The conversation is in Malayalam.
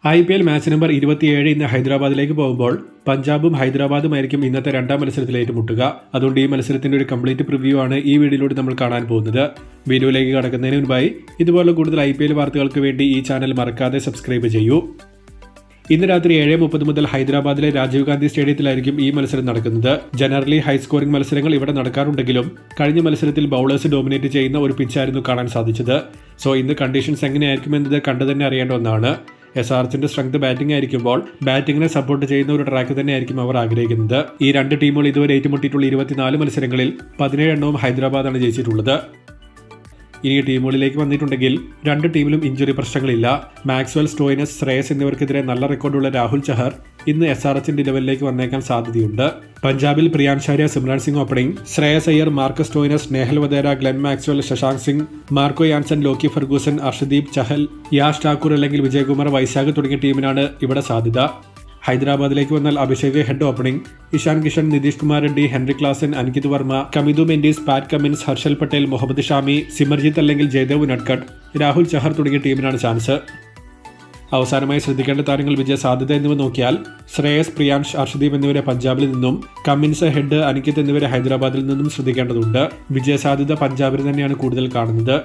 IPL മാച്ച് നമ്പർ 27 ഇന്ന് ഹൈദരാബാദിലേക്ക് പോകുമ്പോൾ പഞ്ചാബും ഹൈദരാബാദുമായിരിക്കും ഇന്നത്തെ രണ്ടാം മത്സരത്തിൽ ഏറ്റുമുട്ടുക. അതുകൊണ്ട് ഈ മത്സരത്തിന്റെ ഒരു കംപ്ലീറ്റ് പ്രിവ്യൂ ആണ് ഈ വീഡിയോയിലൂടെ നമ്മൾ കാണാൻ പോകുന്നത്. വീഡിയോയിലേക്ക് കടക്കുന്നതിന് മുൻപായി ഇതുപോലെ കൂടുതൽ IPL വാർത്തകൾക്ക് വേണ്ടി ഈ ചാനൽ മറക്കാതെ സബ്സ്ക്രൈബ് ചെയ്യൂ. ഇന്ന് രാത്രി 7:30 മുതൽ ഹൈദരാബാദിലെ രാജീവ് ഗാന്ധി സ്റ്റേഡിയത്തിലായിരിക്കും ഈ മത്സരം നടക്കുന്നത്. ജനറലി ഹൈ സ്കോറിംഗ് മത്സരങ്ങൾ ഇവിടെ നടക്കാറുണ്ടെങ്കിലും കഴിഞ്ഞ മത്സരത്തിൽ ബൗളേഴ്സ് ഡോമിനേറ്റ് ചെയ്യുന്ന ഒരു പിച്ചായിരുന്നു കാണാൻ സാധിച്ചത്. സോ ഇന്ന് കണ്ടീഷൻസ് എങ്ങനെയായിരിക്കുമെന്നത് കണ്ടു തന്നെ അറിയേണ്ട ഒന്നാണ്. SRHന്റെ സ്ട്രെങ്ത് ബാറ്റിംഗ് ആയിരിക്കുമ്പോൾ ബാറ്റിംഗിനെ സപ്പോർട്ട് ചെയ്യുന്ന ഒരു ട്രാക്ക് തന്നെയായിരിക്കും അവർ ആഗ്രഹിക്കുന്നത്. ഈ രണ്ട് ടീമുകൾ ഇതുവരെ ഏറ്റുമുട്ടിയിട്ടുള്ള 24 മത്സരങ്ങളിൽ 17 എണ്ണവും ഹൈദരാബാദാണ് ജയിച്ചിട്ടുള്ളത്. ഇനി ടീമുകളിലേക്ക് വന്നിട്ടുണ്ടെങ്കിൽ രണ്ട് ടീമിലും ഇഞ്ചുറി പ്രശ്നങ്ങളില്ല. മാക്സ്വെൽ, സ്റ്റോയിനസ്, ശ്രേയസ് എന്നിവർക്കെതിരെ നല്ല റെക്കോർഡുള്ള രാഹുൽ ചഹർ ഇന്ന് SRHന്റെ ലെവലിലേക്ക് വന്നേക്കാൻ സാധ്യതയുണ്ട്. പഞ്ചാബിൽ Priyansh Arya, Simran Singh opening, Shreyas Iyer, Marcus Stoinis, Nehal Wadhera, Glenn Maxwell, Shashank Singh, Marco Jansen, Lockie Ferguson, Arshdeep Chahal, Yash Thakur അല്ലെങ്കിൽ വിജയകുമാർ വൈശാഖ് തുടങ്ങിയ ടീമിനാണ് ഇവിടെ സാധ്യത. ഹൈദരാബാദിലേക്ക് വന്നാൽ Abhishek Head opening, Ishan Kishan, Nitish Kumar Reddy, Heinrich Klaasen, Aniket Verma, Kamindu Mendis, Pat Cummins, Harshal Patel, Mohammed Shami, Simarjeet അല്ലെങ്കിൽ ജയദേവ് നട്കട്ട്, രാഹുൽ ചഹർ തുടങ്ങിയ ടീമിനാണ് ചാൻസ്. അവസാനമായി ശ്രദ്ധിക്കേണ്ട താരങ്ങൾ വിജയ സാധ്യത എന്നിവ നോക്കിയാൽ ശ്രേയസ്, പ്രിയാൻഷ്, അർഷദീപ് എന്നിവരെ പഞ്ചാബിൽ നിന്നും, കമിൻസ്, ഹെഡ്, അനികിത് എന്നിവരെ ഹൈദരാബാദിൽ നിന്നും ശ്രദ്ധിക്കേണ്ടതുണ്ട്. വിജയ സാധ്യത പഞ്ചാബിൽ തന്നെയാണ് കൂടുതൽ കാണുന്നത്.